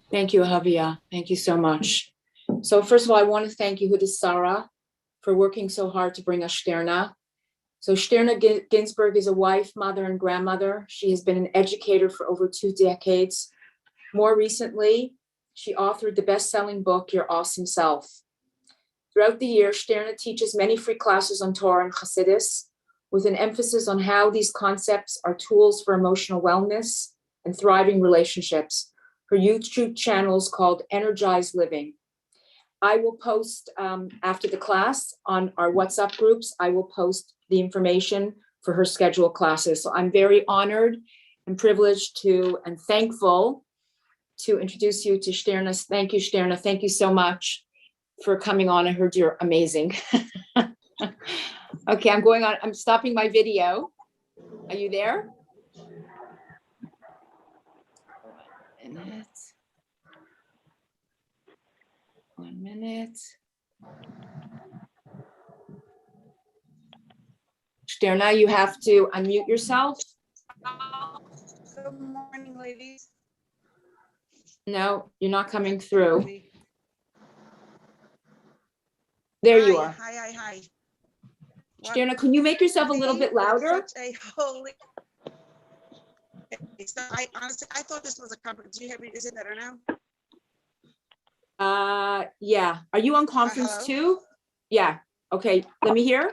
Thank you, Javier. Thank you so much. So first of all, I want to thank you, Sarah, for working so hard to bring us Shterna. So Shterna Ginsburg is a wife, mother, and grandmother. She has been an educator for over 2 decades. More recently, she authored the best-selling book, Your Awesome Self. Throughout the year, Shterna teaches many free classes on Torah and Hasidus, with an emphasis on how these concepts are tools for emotional wellness and thriving relationships. Her YouTube channel is called Energized Living. I will post after the class on our WhatsApp groups, I will post the information for her scheduled classes. So I'm very honored and privileged to and thankful to introduce you to Shterna. Thank you, Shterna. Thank you so much for coming on. I heard you're amazing. Okay, I'm stopping my video. Are you there? 1 minute. Shterna, you have to unmute yourself. Good morning, ladies. No, you're not coming through. There you are. Hi. Shterna, can you make yourself a little bit louder? Such a holy. So I honestly, I thought this was a conference. Do you hear me? Is it better now? Yeah. Are you on conference hello? too? Yeah. Okay. Let me hear.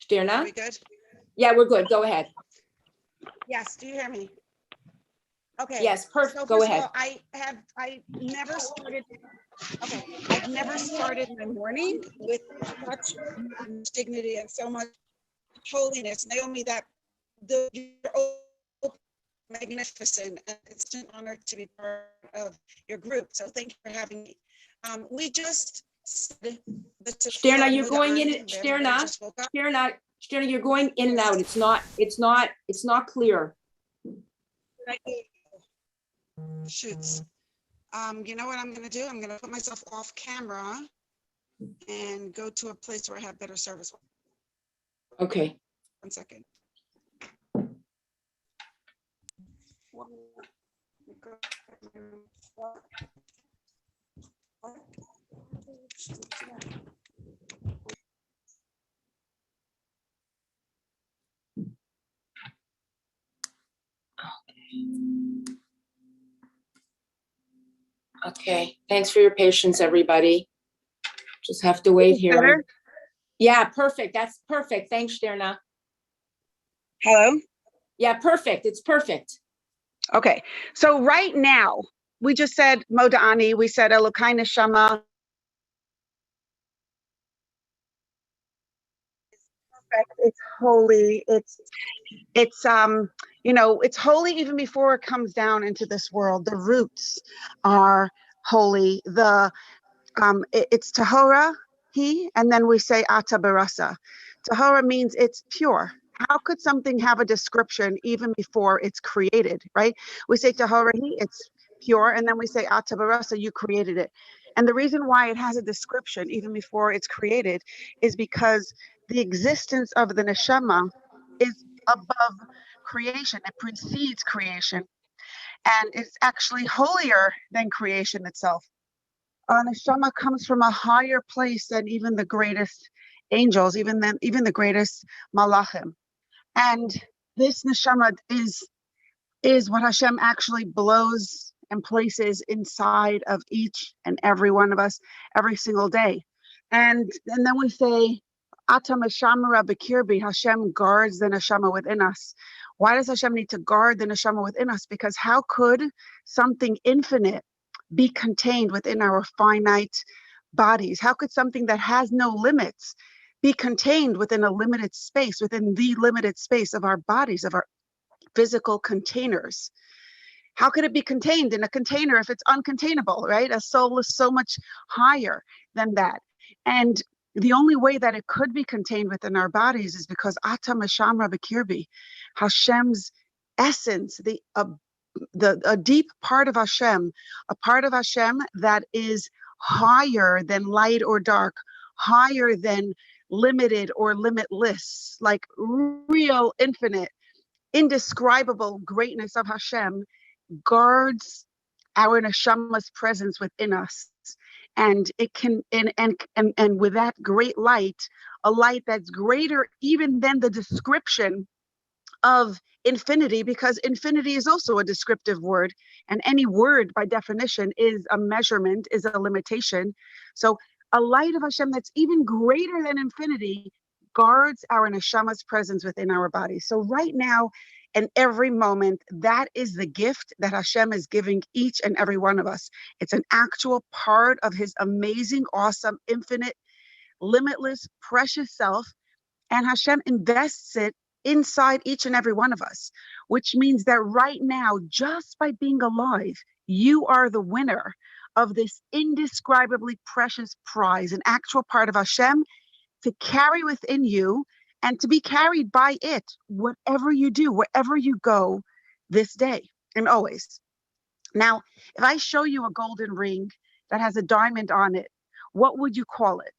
Shterna? Are we good? Yeah, we're good. Go ahead. Yes. Do you hear me? Okay. Yes. Perfect. So Go first ahead. of all, I never started. Okay. I've never started my morning with such dignity and so much holiness. Naomi, you're magnificent, and it's an honor to be part of your group. So thank you for having me. We just Shterna, you're going in. Shterna, you're going in and out. It's not clear. Shoots. You know what I'm going to do? I'm going to put myself off camera and go to a place where I have better service. Okay. 1 second. Okay. Thanks for your patience, everybody. Just have to wait here. Better? Yeah, perfect. That's perfect. Thanks, Shterna. Hello? Yeah, perfect. It's perfect. Okay. So right now, we just said Moda'ani, we said Elokai Neshama. It's holy. It's it's holy even before it comes down into this world. The roots are holy. It's tahora, and then we say ata barasa. Tahora means it's pure. How could something have a description even before it's created, right? We say tahora, it's pure, and then we say ata barasa, you created it. And the reason why it has a description even before it's created is because the existence of the neshama is above creation. It precedes creation, and it's actually holier than creation itself. Neshama comes from a higher place than even the greatest angels, even the greatest malachim. And this neshama is what Hashem actually blows and places inside of each and every one of us every single day. And then we say, Ata Meshamara Bekirbi, Hashem guards the neshama within us. Why does Hashem need to guard the neshama within us? Because how could something infinite be contained within our finite bodies? How could something that has no limits be contained within a limited space, within the limited space of our bodies, of our physical containers? How could it be contained in a container if it's uncontainable, right? A soul is so much higher than that. And the only way that it could be contained within our bodies is because Ata Meshamra Bekirbi, Hashem's essence, a deep part of Hashem, a part of Hashem that is higher than light or dark, higher than limited or limitless, like real infinite, indescribable greatness of Hashem guards our neshama's presence within us. And it can, and with that great light, a light that's greater even than the description of infinity, because infinity is also a descriptive word, and any word by definition is a measurement, is a limitation. So a light of Hashem that's even greater than infinity guards our neshama's presence within our body. So right now and every moment, that is the gift that Hashem is giving each and every one of us. It's an actual part of his amazing, awesome, infinite, limitless, precious self, and Hashem invests it inside each and every one of us, which means that right now, just by being alive, you are the winner of this indescribably precious prize, an actual part of Hashem to carry within you and to be carried by it, whatever you do, wherever you go this day and always. Now, if I show you a golden ring that has a diamond on it, what would you call it?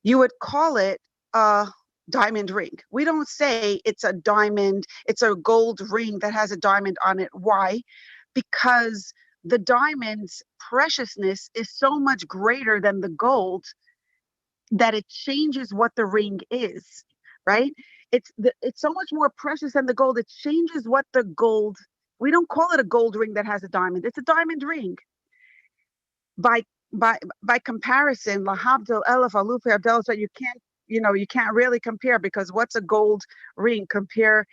You would call it a diamond ring. We don't say it's a diamond, it's a gold ring that has a diamond on it. Why? Because the diamond's preciousness is so much greater than the gold that it changes what the ring is, right? It's so much more precious than the gold. It changes what the gold. We don't call it a gold ring that has a diamond. It's a diamond ring. By comparison, lahavdil elef alufi abdel, so you can't really compare, because what's a gold ring compare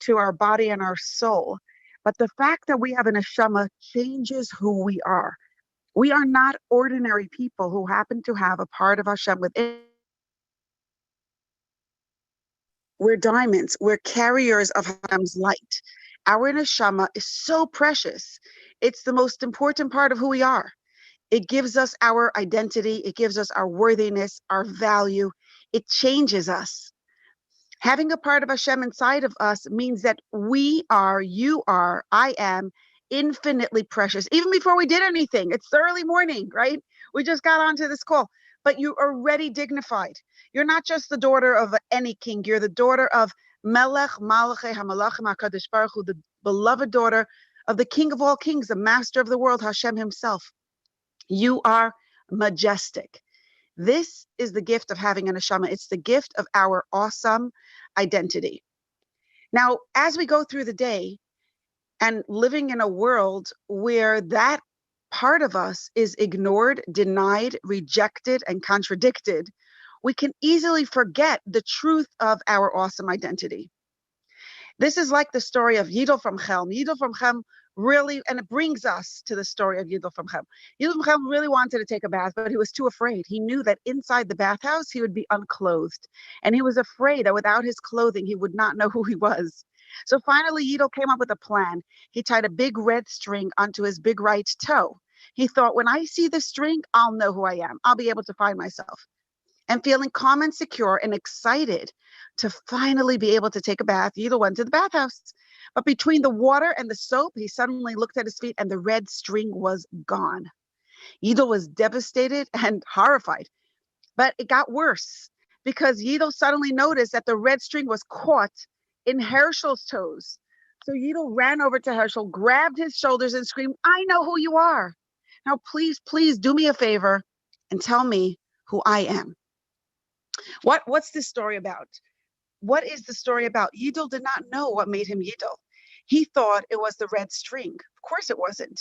to our body and our soul? But the fact that we have an neshama changes who we are. We are not ordinary people who happen to have a part of Hashem within. We're diamonds. We're carriers of Hashem's light. Our neshama is so precious. It's the most important part of who we are. It gives us our identity. It gives us our worthiness, our value. It changes us. Having a part of Hashem inside of us means that we are, you are, I am infinitely precious. Even before we did anything, it's the early morning, right? We just got onto this call, but you're already dignified. You're not just the daughter of any king. You're the daughter of Melech Malachei HaMalachim HaKadosh Baruch Hu, the beloved daughter of the King of all kings, the master of the world, Hashem himself. You are majestic. This is the gift of having a neshama. It's the gift of our awesome identity. Now, as we go through the day and living in a world where that part of us is ignored, denied, rejected, and contradicted, we can easily forget the truth of our awesome identity. This is like the story of Yidel from Chelm. Yidel from Chelm really, and it brings us to the story of Yidel from Chelm. Yidel from Chelm really wanted to take a bath, but he was too afraid. He knew that inside the bathhouse, he would be unclothed. And he was afraid that without his clothing, he would not know who he was. So finally, Yidel came up with a plan. He tied a big red string onto his big right toe. He thought, when I see the string, I'll know who I am. I'll be able to find myself. And feeling calm and secure and excited to finally be able to take a bath, Yidel went to the bathhouse. But between the water and the soap, he suddenly looked at his feet and the red string was gone. Yidel was devastated and horrified. But it got worse, because Yidel suddenly noticed that the red string was caught in Herschel's toes. So Yidel ran over to Herschel, grabbed his shoulders and screamed, "I know who you are. Now, please, please do me a favor and tell me who I am." What's this story about? What is the story about? Yidel did not know what made him Yidel. He thought it was the red string. Of course it wasn't.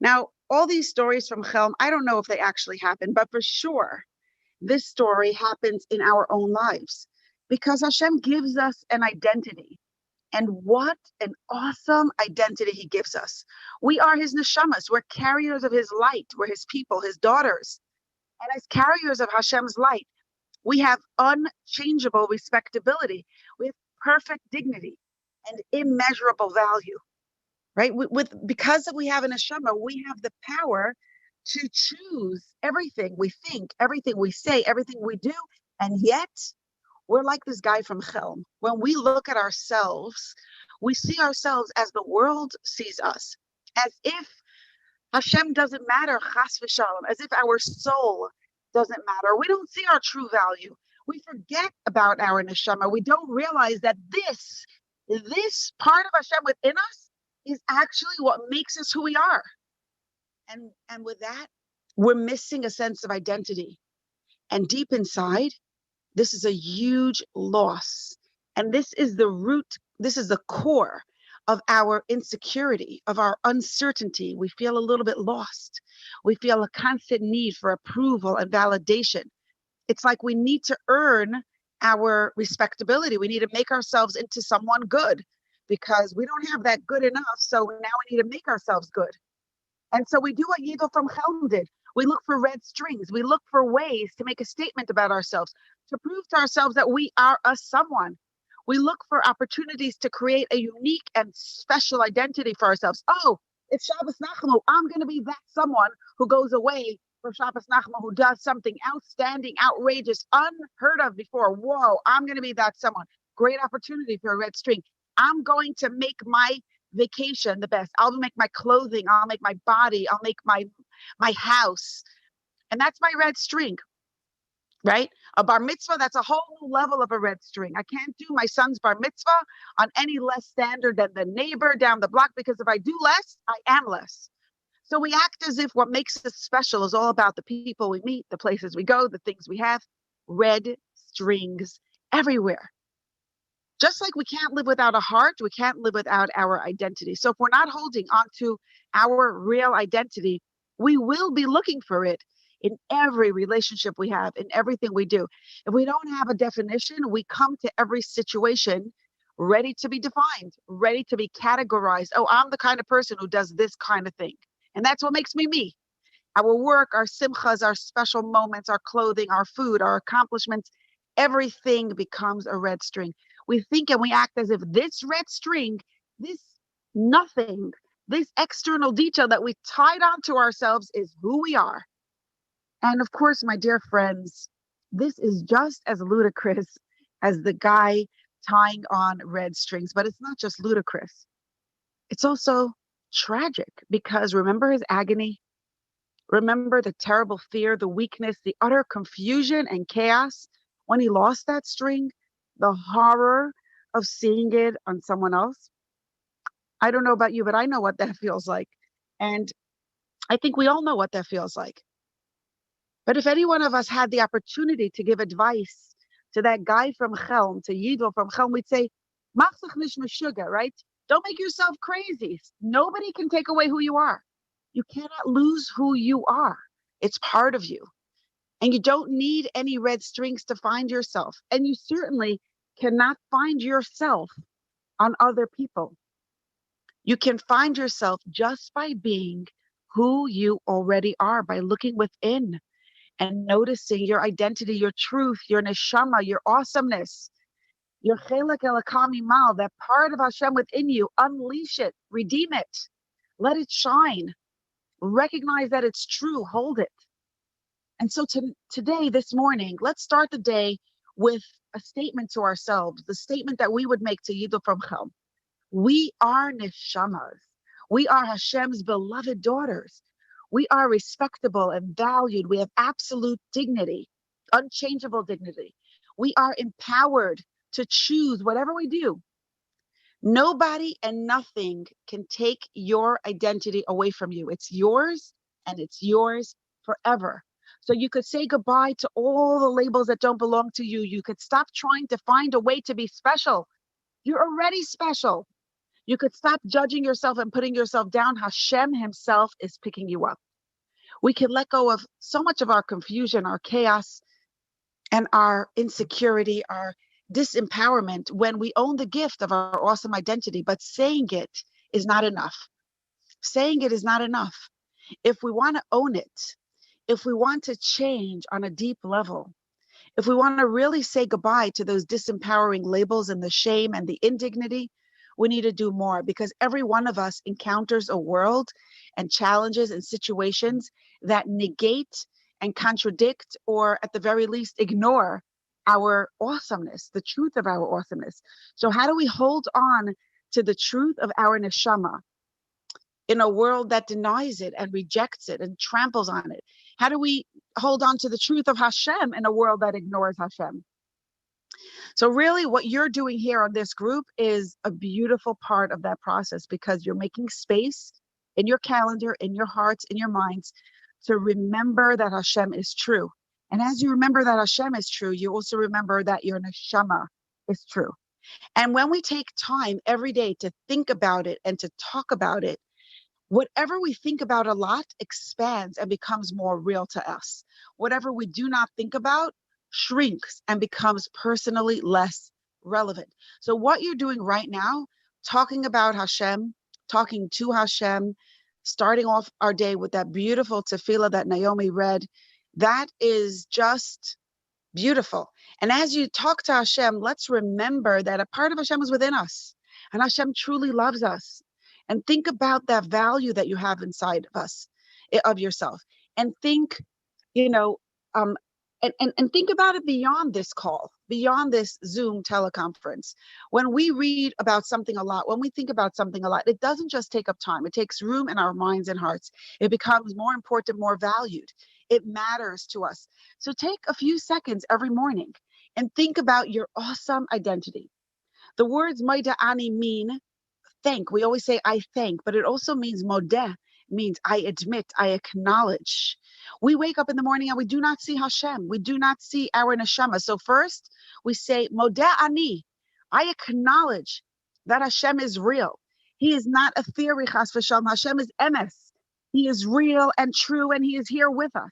Now, all these stories from Chelm, I don't know if they actually happened, but for sure, this story happens in our own lives, because Hashem gives us an identity. And what an awesome identity he gives us. We are his neshamas. We're carriers of his light. We're his people, his daughters. And as carriers of Hashem's light, we have unchangeable respectability. We have perfect dignity and immeasurable value, right? Because we have an neshama, we have the power to choose everything we think, everything we say, everything we do. And yet, we're like this guy from Chelm. When we look at ourselves, we see ourselves as the world sees us, as if Hashem doesn't matter, chas v'shalom, as if our soul doesn't matter. We don't see our true value. We forget about our neshama. We don't realize that this part of Hashem within us is actually what makes us who we are. And with that, we're missing a sense of identity. And deep inside, this is a huge loss. And this is the root, this is the core of our insecurity, of our uncertainty. We feel a little bit lost. We feel a constant need for approval and validation. It's like we need to earn our respectability. We need to make ourselves into someone good because we don't have that good enough. So now we need to make ourselves good. And so we do what Yigal from Chelm did. We look for red strings. We look for ways to make a statement about ourselves, to prove to ourselves that we are a someone. We look for opportunities to create a unique and special identity for ourselves. Oh, it's Shabbos Nachmu. I'm going to be that someone who goes away for Shabbos Nachmu, who does something outstanding, outrageous, unheard of before. Whoa, I'm going to be that someone. Great opportunity for a red string. I'm going to make my vacation the best. I'll make my clothing, I'll make my body, I'll make my house. And that's my red string, right? A bar mitzvah, that's a whole new level of a red string. I can't do my son's bar mitzvah on any less standard than the neighbor down the block, because if I do less, I am less. So we act as if what makes us special is all about the people we meet, the places we go, the things we have. Red strings everywhere. Just like we can't live without a heart, we can't live without our identity. So if we're not holding on to our real identity, we will be looking for it in every relationship we have, in everything we do. If we don't have a definition, we come to every situation ready to be defined, ready to be categorized. Oh, I'm the kind of person who does this kind of thing. And that's what makes me me. Our work, our simchas, our special moments, our clothing, our food, our accomplishments, everything becomes a red string. We think and we act as if this red string, this nothing, this external detail that we tied onto ourselves is who we are. And of course, my dear friends, this is just as ludicrous as the guy tying on red strings, but it's not just ludicrous. It's also tragic, because remember his agony? Remember the terrible fear, the weakness, the utter confusion and chaos when he lost that string, the horror of seeing it on someone else. I don't know about you, but I know what that feels like. And I think we all know what that feels like. But if any one of us had the opportunity to give advice to that guy from Chelm, to Yidel from Chelm, we'd say, "Mach sich nicht meshuga," right? Don't make yourself crazy. Nobody can take away who you are. You cannot lose who you are. It's part of you. And you don't need any red strings to find yourself. And you certainly cannot find yourself on other people. You can find yourself just by being who you already are, by looking within and noticing your identity, your truth, your neshama, your awesomeness, your chelek elakam imal, that part of Hashem within you. Unleash it, redeem it, let it shine. Recognize that it's true, hold it. And so today, this morning, let's start the day with a statement to ourselves, the statement that we would make to Yidel from Chelm. We are neshamas. We are Hashem's beloved daughters. We are respectable and valued. We have absolute dignity, unchangeable dignity. We are empowered to choose whatever we do. Nobody and nothing can take your identity away from you. It's yours, and it's yours forever. So you could say goodbye to all the labels that don't belong to you. You could stop trying to find a way to be special. You're already special. You could stop judging yourself and putting yourself down. Hashem himself is picking you up. We can let go of so much of our confusion, our chaos, and our insecurity, our disempowerment when we own the gift of our awesome identity. But saying it is not enough. Saying it is not enough. If we want to own it, if we want to change on a deep level, if we want to really say goodbye to those disempowering labels and the shame and the indignity, we need to do more, because every one of us encounters a world and challenges and situations that negate and contradict, or at the very least ignore, our awesomeness, the truth of our awesomeness. So how do we hold on to the truth of our neshama in a world that denies it and rejects it and tramples on it? How do we hold on to the truth of Hashem in a world that ignores Hashem? So really what you're doing here on this group is a beautiful part of that process, because you're making space in your calendar, in your hearts, in your minds, to remember that Hashem is true. And as you remember that Hashem is true, you also remember that your neshama is true. And when we take time every day to think about it and to talk about it, whatever we think about a lot expands and becomes more real to us. Whatever we do not think about shrinks and becomes personally less relevant. So what you're doing right now, talking about Hashem, talking to Hashem, starting off our day with that beautiful tefillah that Naomi read, that is just beautiful. And as you talk to Hashem, let's remember that a part of Hashem is within us, and Hashem truly loves us. And think about that value that you have inside of us, of yourself. And think, you know, um, and think about it beyond this call, beyond this Zoom teleconference. When we read about something a lot, when we think about something a lot, it doesn't just take up time. It takes room in our minds and hearts. It becomes more important, more valued. It matters to us. So take a few seconds every morning and think about your awesome identity. The words Maida Ani mean thank. We always say I thank, but it also means modeh, means I admit, I acknowledge. We wake up in the morning and we do not see Hashem. We do not see our neshama. So first we say modeh ani. I acknowledge that Hashem is real. He is not a theory, chas v'shalom. Hashem is emes. He is real and true, and he is here with us.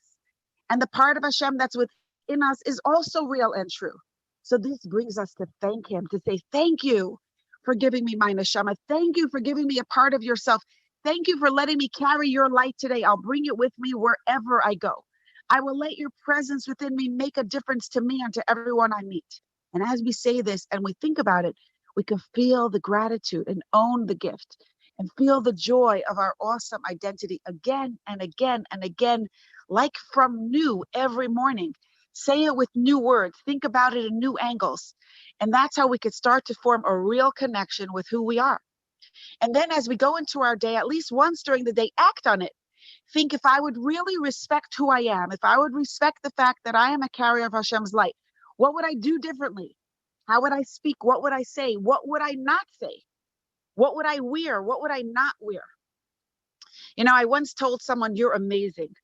And the part of Hashem that's within us is also real and true. So this brings us to thank him, to say thank you for giving me my neshama. Thank you for giving me a part of yourself. Thank you for letting me carry your light today. I'll bring it with me wherever I go. I will let your presence within me make a difference to me and to everyone I meet. And as we say this and we think about it, we can feel the gratitude and own the gift and feel the joy of our awesome identity again and again and again, like from new every morning. Say it with new words. Think about it in new angles. And that's how we could start to form a real connection with who we are. And then as we go into our day, at least once during the day, act on it. Think, if I would really respect who I am, if I would respect the fact that I am a carrier of Hashem's light, what would I do differently? How would I speak? What would I say? What would I not say? What would I wear? What would I not wear? You know, I once told someone, you're amazing.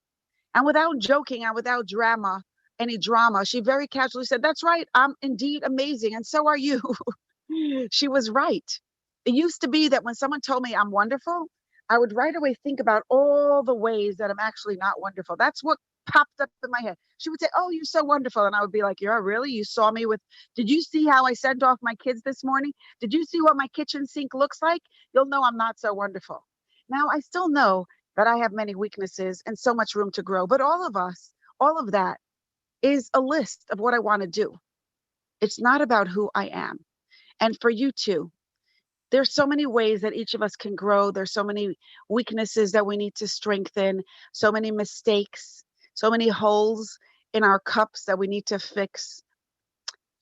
And without joking and without any drama, she very casually said, that's right, I'm indeed amazing, and so are you. She was right. It used to be that when someone told me I'm wonderful, I would right away think about all the ways that I'm actually not wonderful. That's what popped up in my head. She would say, oh, you're so wonderful. And I would be like, yeah, really? You saw me with, did you see how I sent off my kids this morning? Did you see what my kitchen sink looks like? You'll know I'm not so wonderful. Now, I still know that I have many weaknesses and so much room to grow, but all of us, all of that is a list of what I want to do. It's not about who I am. And for you too, there's so many ways that each of us can grow. There's so many weaknesses that we need to strengthen, so many mistakes, so many holes in our cups that we need to fix.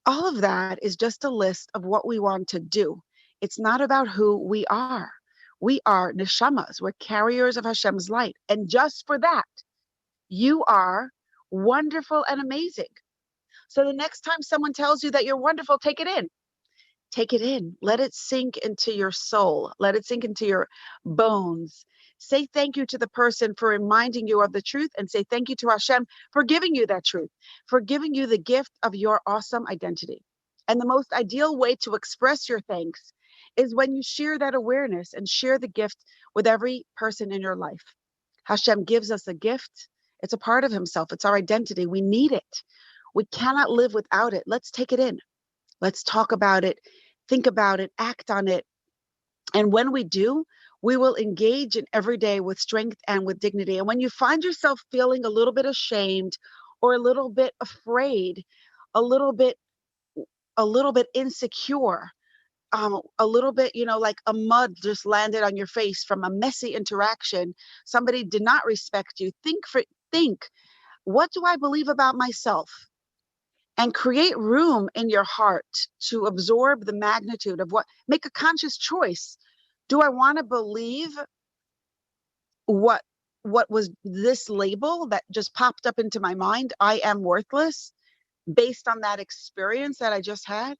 All of that is just a list of what we want to do. It's not about who we are. We are neshamas. We're carriers of Hashem's light. And just for that, you are wonderful and amazing. So the next time someone tells you that you're wonderful, take it in. Take it in. Let it sink into your soul. Let it sink into your bones. Say thank you to the person for reminding you of the truth, and say thank you to Hashem for giving you that truth, for giving you the gift of your awesome identity. And the most ideal way to express your thanks is when you share that awareness and share the gift with every person in your life. Hashem gives us a gift. It's a part of himself. It's our identity. We need it. We cannot live without it. Let's take it in. Let's talk about it, think about it, act on it. And when we do, we will engage in every day with strength and with dignity. And when you find yourself feeling a little bit ashamed or a little bit afraid, a little bit insecure, a little bit, like a mud just landed on your face from a messy interaction, somebody did not respect you, think, what do I believe about myself? And create room in your heart to absorb the magnitude of make a conscious choice. Do I want to believe what was this label that just popped up into my mind? I am worthless. based on that experience that I just had?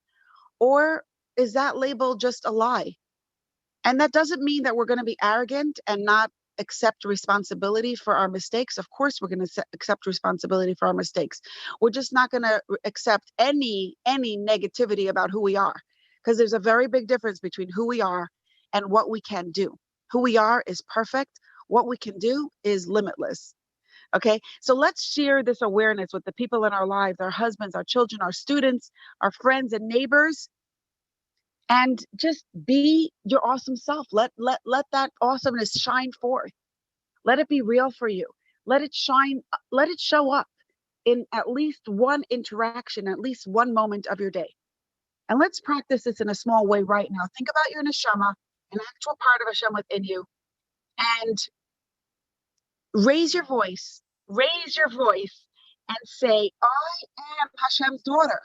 Or is that label just a lie? And that doesn't mean that we're going to be arrogant and not accept responsibility for our mistakes. Of course, we're going to accept responsibility for our mistakes. We're just not going to accept any negativity about who we are, because there's a very big difference between who we are and what we can do. Who we are is perfect. What we can do is limitless. Okay, so let's share this awareness with the people in our lives, our husbands, our children, our students, our friends and neighbors, and just be your awesome self. Let that awesomeness shine forth. Let it be real for you. Let it shine, let it show up in at least one interaction, at least one moment of your day. And let's practice this in a small way right now. Think about your neshama, an actual part of Hashem within you, and raise your voice and say, I am Hashem's daughter.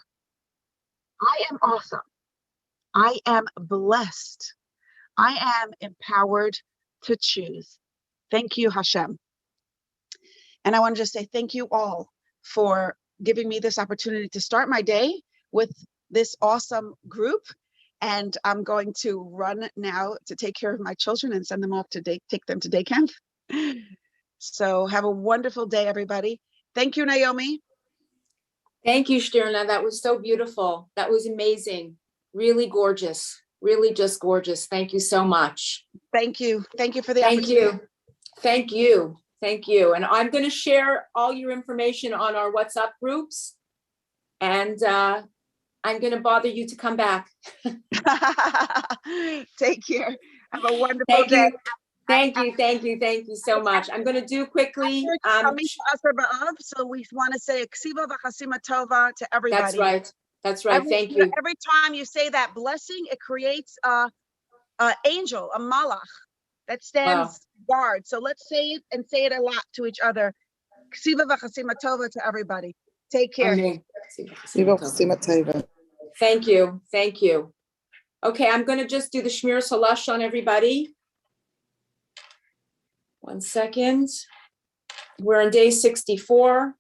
I am awesome. I am blessed. I am empowered to choose. Thank you, Hashem. And I want to just say thank you all for giving me this opportunity to start my day with this awesome group. And I'm going to run now to take care of my children and send them off to take them to day camp. So have a wonderful day, everybody. Thank you, Naomi. Thank you, Shtirna. That was so beautiful. That was amazing. Really gorgeous. Really just gorgeous. Thank you so much. Thank you. Thank you for the Thank opportunity. you. Thank you. Thank you. And I'm going to share all your information on our WhatsApp groups. And I'm going to bother you to come back. Take care. Have a wonderful Thank day. you. Thank you. Thank you. Thank you so much. I'm going to do quickly. So we want to say Ksiva v'chasima tova to everybody. That's right. That's right. Thank you. Every time you say that blessing, it creates a angel, a malach that stands guard. So let's say it and say it a lot to each other. Ksiva v'chasima tova to everybody. Take care. Thank you. Thank you. Okay, I'm going to just do the Shmir Salash on everybody. 1 second. We're on day 64.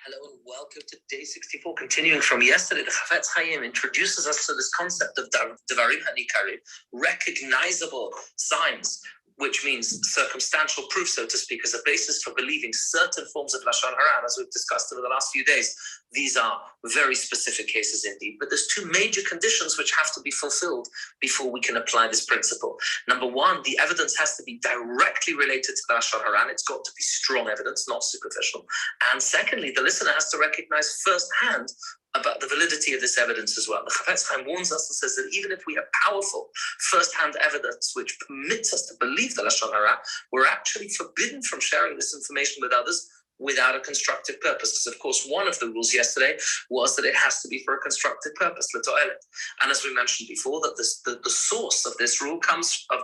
Hello and welcome to day 64. Continuing from yesterday, the Chafetz Chaim introduces us to this concept of Devarim Hanikarim, recognizable signs, which means circumstantial proof, so to speak, as a basis for believing certain forms of Lashon Hara, as we've discussed over the last few days. These are very specific cases indeed, but there's two major conditions which have to be fulfilled before we can apply this principle. Number one, the evidence has to be directly related to the Lashon Hara. It's got to be strong evidence, not superficial. And secondly, the listener has to recognize firsthand about the validity of this evidence as well. The Chafetz Chaim warns us and says that even if we have powerful first-hand evidence which permits us to believe the Lashon Hara, we're actually forbidden from sharing this information with others without a constructive purpose. Because of course, one of the rules yesterday was that it has to be for a constructive purpose, l'to'elet. And as we mentioned before, that the source of this rule comes from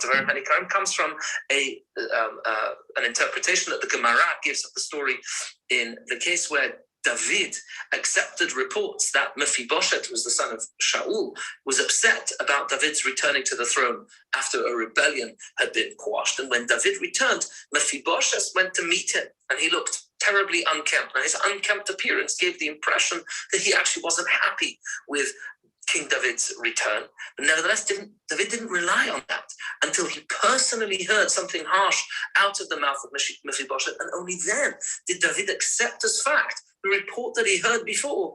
an interpretation that the Gemara gives of the story in the case where David accepted reports that Mephibosheth, who was the son of Shaul, was upset about David's returning to the throne after a rebellion had been quashed. And when David returned, Mephibosheth went to meet him, and he looked terribly unkempt. Now, his unkempt appearance gave the impression that he actually wasn't happy with King David's return. But nevertheless, David didn't rely on that until he personally heard something harsh out of the mouth of Mephibosheth, and only then did David accept as fact the report that he heard before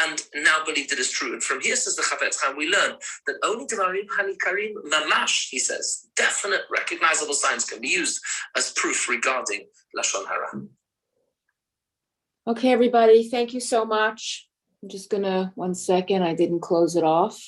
and now believed it is true. And from here, says the Chafetz Chaim, we learn that only Devarim Hanikarim Mamash, he says, definite recognizable signs can be used as proof regarding Lashon Hara. Okay, everybody, thank you so much. I'm just gonna, 1 second, I didn't close it off.